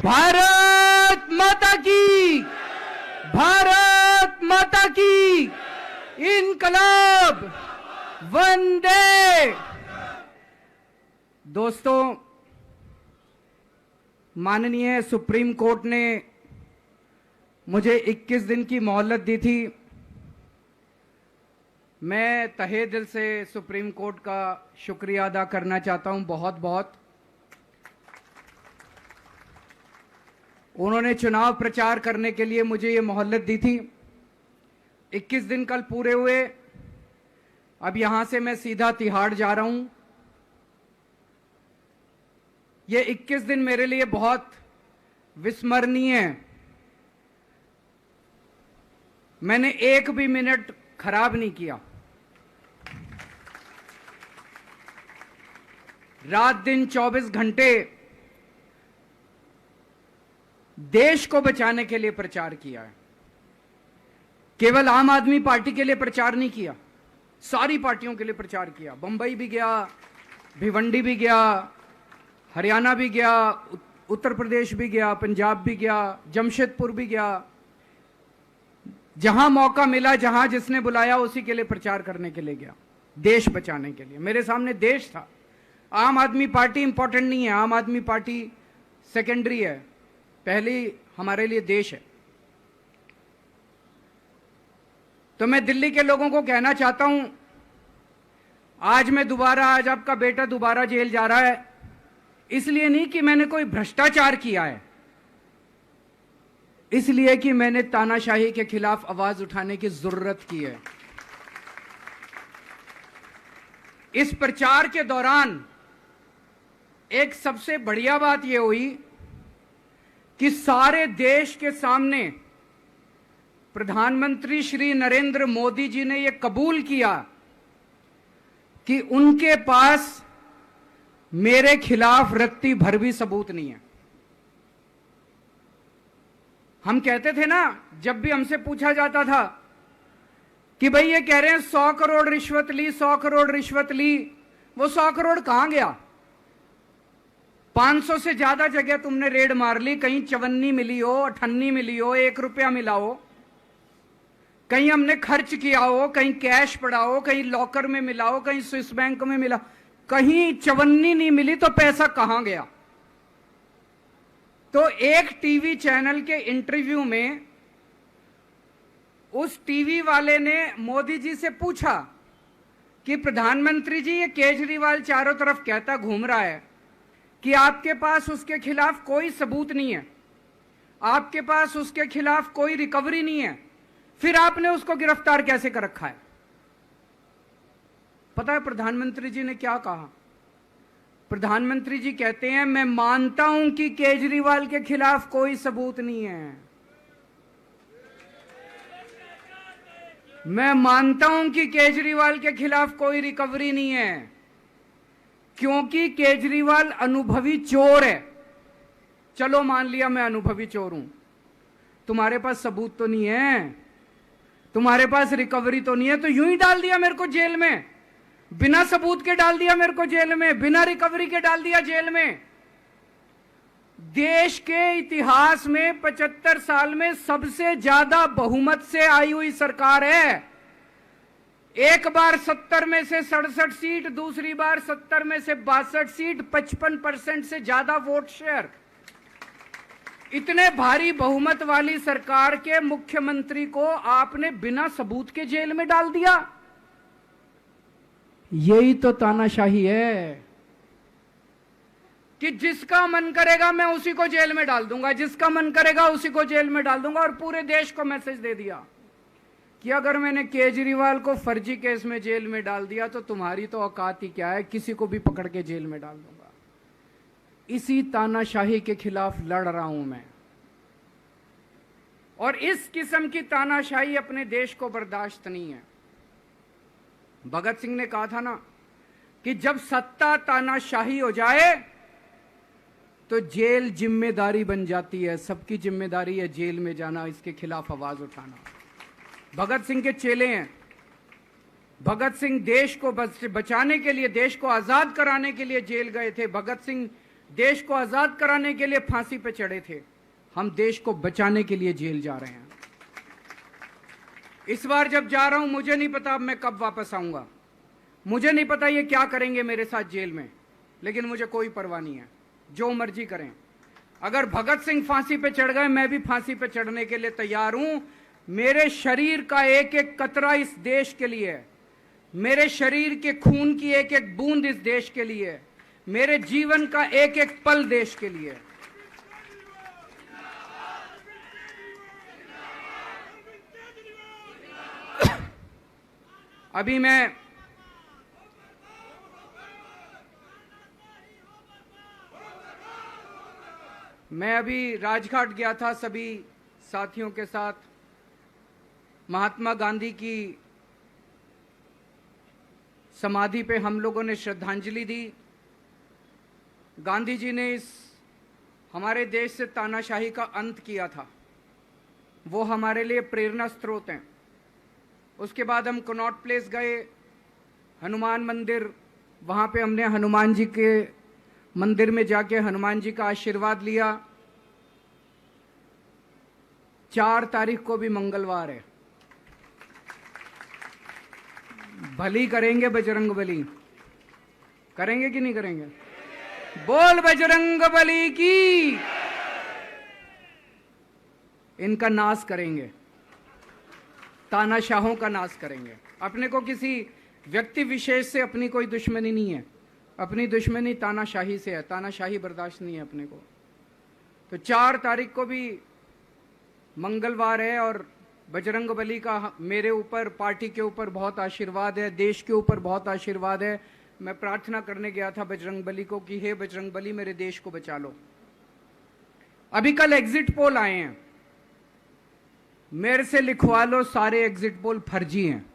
भारत माता की, भारत माता की इनकलाब, वंदे। दोस्तों, माननीय सुप्रीम कोर्ट ने मुझे 21 दिन की मोहलत दी थी। मैं तहे दिल से सुप्रीम कोर्ट का शुक्रिया अदा करना चाहता हूं, बहुत बहुत। उन्होंने चुनाव प्रचार करने के लिए मुझे ये मोहलत दी थी। 21 दिन कल पूरे हुए। अब यहां से मैं सीधा तिहाड़ जा रहा हूं। ये 21 दिन मेरे लिए बहुत विस्मरणीय है। मैंने एक भी मिनट खराब नहीं किया। रात दिन 24 घंटे देश को बचाने के लिए प्रचार किया है। केवल आम आदमी पार्टी के लिए प्रचार नहीं किया, सारी पार्टियों के लिए प्रचार किया। बंबई भी गया, भिवंडी भी गया, हरियाणा भी गया, उत्तर प्रदेश भी गया, पंजाब भी गया, जमशेदपुर भी गया। जहां मौका मिला, जहां जिसने बुलाया, उसी के लिए प्रचार करने के लिए गया, देश बचाने के लिए। मेरे सामने देश था। आम आदमी पार्टी इंपॉर्टेंट नहीं है, आम आदमी पार्टी सेकेंडरी है, पहली हमारे लिए देश है। तो मैं दिल्ली के लोगों को कहना चाहता हूं, आज आपका बेटा दोबारा जेल जा रहा है, इसलिए नहीं कि मैंने कोई भ्रष्टाचार किया है, इसलिए कि मैंने तानाशाही के खिलाफ आवाज उठाने की जरूरत की है। इस प्रचार के दौरान एक सबसे बढ़िया बात यह हुई कि सारे देश के सामने प्रधानमंत्री श्री नरेंद्र मोदी जी ने यह कबूल किया कि उनके पास मेरे खिलाफ रत्ती भर भी सबूत नहीं है। हम कहते थे ना, जब भी हमसे पूछा जाता था कि भाई ये कह रहे हैं 100 करोड़ रिश्वत ली, 100 करोड़ रिश्वत ली, वो 100 करोड़ कहां गया? 500 से ज्यादा जगह तुमने रेड मार ली, कहीं चवन्नी मिली हो, अठन्नी मिली हो, 1 रुपया मिला हो, कहीं हमने खर्च किया हो, कहीं कैश पड़ा हो, कहीं लॉकर में मिला हो, कहीं स्विस बैंक में मिला, कहीं चवन्नी नहीं मिली, तो पैसा कहां गया? तो एक टीवी चैनल के इंटरव्यू में उस टीवी वाले ने मोदी जी से पूछा कि प्रधानमंत्री जी, ये केजरीवाल चारों तरफ कहता घूम रहा है कि आपके पास उसके खिलाफ कोई सबूत नहीं है, आपके पास उसके खिलाफ कोई रिकवरी नहीं है, फिर आपने उसको गिरफ्तार कैसे कर रखा है? पता है प्रधानमंत्री जी ने क्या कहा? प्रधानमंत्री जी कहते हैं, मैं मानता हूं कि केजरीवाल के खिलाफ कोई सबूत नहीं है, मैं मानता हूं कि केजरीवाल के खिलाफ कोई रिकवरी नहीं है, क्योंकि केजरीवाल अनुभवी चोर है। चलो मान लिया मैं अनुभवी चोर हूं, तुम्हारे पास सबूत तो नहीं है, तुम्हारे पास रिकवरी तो नहीं है, तो यूं ही डाल दिया मेरे को जेल में, बिना सबूत के डाल दिया मेरे को जेल में, बिना रिकवरी के डाल दिया जेल में। देश के इतिहास में 75 साल में सबसे ज्यादा बहुमत से आई हुई सरकार है। एक बार 70 में से 67 सीट, दूसरी बार 70 में से 62 सीट, 55% से ज्यादा वोट शेयर। इतने भारी बहुमत वाली सरकार के मुख्यमंत्री को आपने बिना सबूत के जेल में डाल दिया। यही तो तानाशाही है कि जिसका मन करेगा मैं उसी को जेल में डाल दूंगा, जिसका मन करेगा उसी को जेल में डाल दूंगा। और पूरे देश को मैसेज दे दिया कि अगर मैंने केजरीवाल को फर्जी केस में जेल में डाल दिया तो तुम्हारी तो औकात ही क्या है, किसी को भी पकड़ के जेल में डाल दूंगा। इसी तानाशाही के खिलाफ लड़ रहा हूं मैं, और इस किस्म की तानाशाही अपने देश को बर्दाश्त नहीं है। भगत सिंह ने कहा था ना कि जब सत्ता तानाशाही हो जाए तो जेल जिम्मेदारी बन जाती है, सबकी जिम्मेदारी है जेल में जाना, इसके खिलाफ आवाज उठाना। भगत सिंह के चेले हैं। भगत सिंह देश को बचाने के लिए, देश को आजाद कराने के लिए जेल गए थे। भगत सिंह देश को आजाद कराने के लिए फांसी पे चढ़े थे, हम देश को बचाने के लिए जेल जा रहे हैं। इस बार जब जा रहा हूं, मुझे नहीं पता अब मैं कब वापस आऊंगा, मुझे नहीं पता ये क्या करेंगे मेरे साथ जेल में, लेकिन मुझे कोई परवाह नहीं है, जो मर्जी करें। अगर भगत सिंह फांसी पे चढ़ गए, मैं भी फांसी पे चढ़ने के लिए तैयार हूं। मेरे शरीर का एक एक कतरा इस देश के लिए है, मेरे शरीर के खून की एक एक बूंद इस देश के लिए है, मेरे जीवन का एक एक पल देश के लिए है। अभी मैं अभी राजघाट गया था सभी साथियों के साथ। महात्मा गांधी की समाधि पे हम लोगों ने श्रद्धांजलि दी। गांधी जी ने इस हमारे देश से तानाशाही का अंत किया था, वो हमारे लिए प्रेरणा स्रोत हैं। उसके बाद हम कनॉट प्लेस गए, हनुमान मंदिर, वहाँ पे हमने हनुमान जी के मंदिर में जाके हनुमान जी का आशीर्वाद लिया। 4 तारीख को भी मंगलवार है, भली करेंगे बजरंग बली, करेंगे कि नहीं करेंगे? बोल बजरंग बली की। इनका नाश करेंगे, तानाशाहों का नाश करेंगे। अपने को किसी व्यक्ति विशेष से अपनी कोई दुश्मनी नहीं है, अपनी दुश्मनी तानाशाही से है, तानाशाही बर्दाश्त नहीं है अपने को। तो 4 तारीख को भी मंगलवार है और बजरंग बली का मेरे ऊपर, पार्टी के ऊपर बहुत आशीर्वाद है, देश के ऊपर बहुत आशीर्वाद है। मैं प्रार्थना करने गया था बजरंग बली को कि हे बजरंग बली, मेरे देश को बचा लो। अभी कल एग्जिट पोल आए हैं, मेरे से लिखवा लो, सारे एग्जिट पोल फर्जी हैं,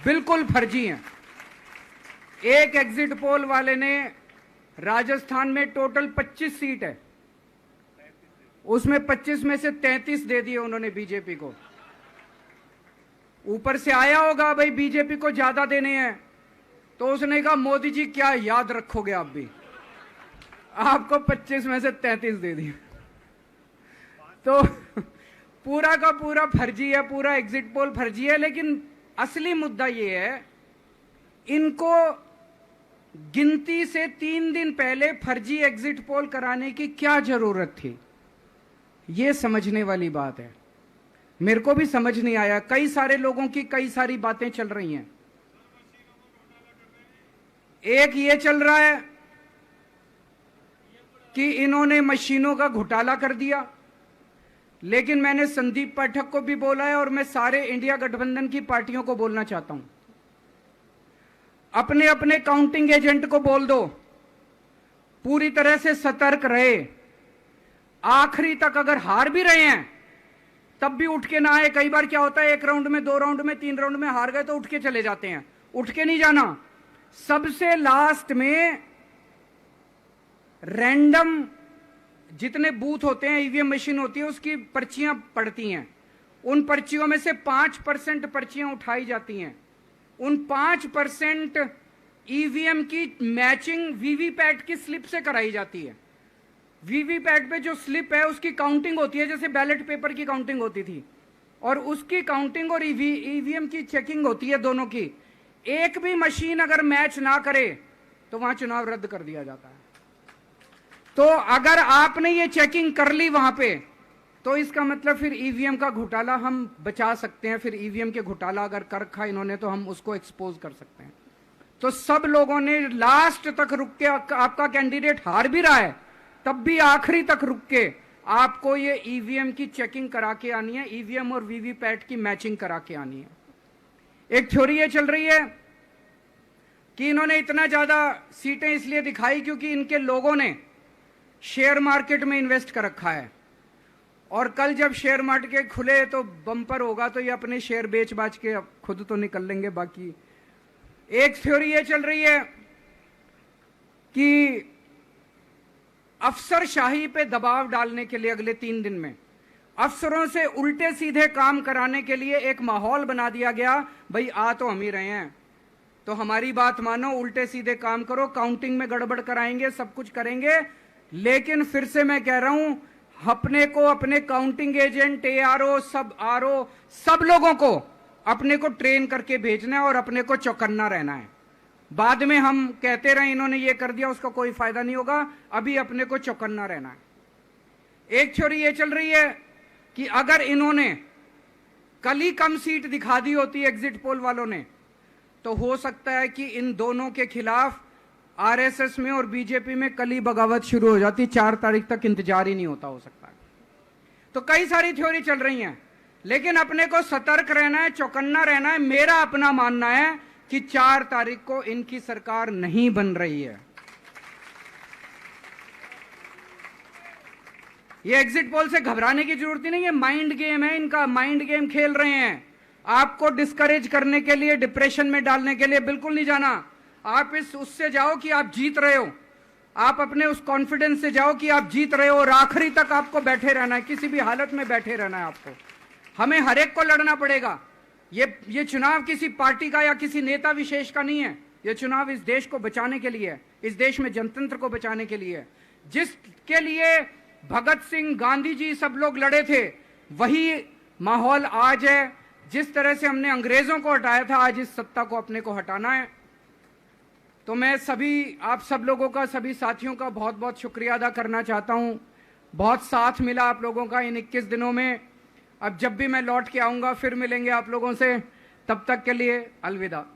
बिल्कुल फर्जी हैं। एक एग्जिट पोल वाले ने राजस्थान में टोटल 25 सीट है, उसमें 25 में से 33 दे दिए उन्होंने बीजेपी को। ऊपर से आया होगा भाई बीजेपी को ज्यादा देने हैं, तो उसने कहा मोदी जी क्या याद रखोगे आप भी, आपको 25 में से 33 दे दिए। तो पूरा का पूरा फर्जी है, पूरा एग्जिट पोल फर्जी है। लेकिन असली मुद्दा ये है, इनको गिनती से 3 दिन पहले फर्जी एग्जिट पोल कराने की क्या जरूरत थी, ये समझने वाली बात है। मेरे को भी समझ नहीं आया, कई सारे लोगों की कई सारी बातें चल रही हैं। एक ये चल रहा है कि इन्होंने मशीनों का घोटाला कर दिया, लेकिन मैंने संदीप पाठक को भी बोला है और मैं सारे इंडिया गठबंधन की पार्टियों को बोलना चाहता हूं, अपने अपने काउंटिंग एजेंट को बोल दो, पूरी तरह से सतर्क रहे। आखिरी तक अगर हार भी रहे हैं तब भी उठ के ना आए। कई बार क्या होता है, 1 राउंड में, 2 राउंड में, 3 राउंड में हार गए तो उठ के चले जाते हैं, उठ के नहीं जाना। सबसे लास्ट में रैंडम जितने बूथ होते हैं, ईवीएम मशीन होती है, उसकी पर्चियां पड़ती हैं। उन पर्चियों में से 5% पर्चियां उठाई जाती हैं। उन 5% ईवीएम की मैचिंग वीवीपैट की स्लिप से कराई जाती है। वीवीपैट पे जो स्लिप है उसकी काउंटिंग होती है, जैसे बैलेट पेपर की काउंटिंग होती थी, और उसकी काउंटिंग और ईवीएम की चेकिंग होती है दोनों की। एक भी मशीन अगर मैच ना करे तो वहां चुनाव रद्द कर दिया जाता है। तो अगर आपने ये चेकिंग कर ली वहां पे, तो इसका मतलब फिर ईवीएम का घोटाला हम बचा सकते हैं। फिर ईवीएम के घोटाला अगर कर रखा इन्होंने तो हम उसको एक्सपोज कर सकते हैं। तो सब लोगों ने लास्ट तक रुक के, आपका कैंडिडेट हार भी रहा है तब भी आखिरी तक रुक के आपको ये ईवीएम की चेकिंग करा के आनी है, ईवीएम और वीवीपैट की मैचिंग करा के आनी है। एक थ्योरी ये चल रही है कि इन्होंने इतना ज्यादा सीटें इसलिए दिखाई क्योंकि इनके लोगों ने शेयर मार्केट में इन्वेस्ट कर रखा है, और कल जब शेयर मार्केट खुले तो बम्पर होगा, तो ये अपने शेयर बेच बाच के खुद तो निकल लेंगे। बाकी एक थ्योरी ये चल रही है कि अफसरशाही पे दबाव डालने के लिए अगले 3 दिन में अफसरों से उल्टे सीधे काम कराने के लिए एक माहौल बना दिया गया। भाई आ तो हम ही रहे हैं, तो हमारी बात मानो, उल्टे सीधे काम करो, काउंटिंग में गड़बड़ कराएंगे, सब कुछ करेंगे। लेकिन फिर से मैं कह रहा हूं, अपने को, अपने काउंटिंग एजेंट, एआरओ, सब आरओ, सब लोगों को अपने को ट्रेन करके भेजना है और अपने को चौकन्ना रहना है। बाद में हम कहते रहे इन्होंने ये कर दिया, उसका कोई फायदा नहीं होगा। अभी अपने को चौकन्ना रहना है। एक थ्योरी ये चल रही है कि अगर इन्होंने कल ही कम सीट दिखा दी होती एग्जिट पोल वालों ने, तो हो सकता है कि इन दोनों के खिलाफ आरएसएस में और बीजेपी में कल ही बगावत शुरू हो जाती। 4 तारीख तक इंतजार ही नहीं होता, हो सकता है। तो कई सारी थ्योरी चल रही हैं, लेकिन अपने को सतर्क रहना है, चौकन्ना रहना है। मेरा अपना मानना है कि 4 तारीख को इनकी सरकार नहीं बन रही है। ये एग्जिट पोल से घबराने की जरूरत ही नहीं है, माइंड गेम है इनका, माइंड गेम खेल रहे हैं। आपको डिस्करेज करने के लिए, डिप्रेशन में डालने के लिए बिल्कुल नहीं जाना। आप उससे जाओ कि आप जीत रहे हो, आप अपने उस कॉन्फिडेंस से जाओ कि आप जीत रहे हो, और आखिरी तक आपको बैठे रहना है, किसी भी हालत में बैठे रहना है आपको। हमें हर एक को लड़ना पड़ेगा। ये चुनाव किसी पार्टी का या किसी नेता विशेष का नहीं है। ये चुनाव इस देश को बचाने के लिए है, इस देश में जनतंत्र को बचाने के लिए है। जिसके लिए भगत सिंह, गांधी जी, सब लोग लड़े थे, वही माहौल आज है। जिस तरह से हमने अंग्रेजों को हटाया था, आज इस सत्ता को अपने को हटाना है। तो मैं सभी आप सब लोगों का, सभी साथियों का बहुत बहुत शुक्रिया अदा करना चाहता हूं। बहुत साथ मिला आप लोगों का इन 21 दिनों में। अब जब भी मैं लौट के आऊंगा फिर मिलेंगे आप लोगों से। तब तक के लिए अलविदा।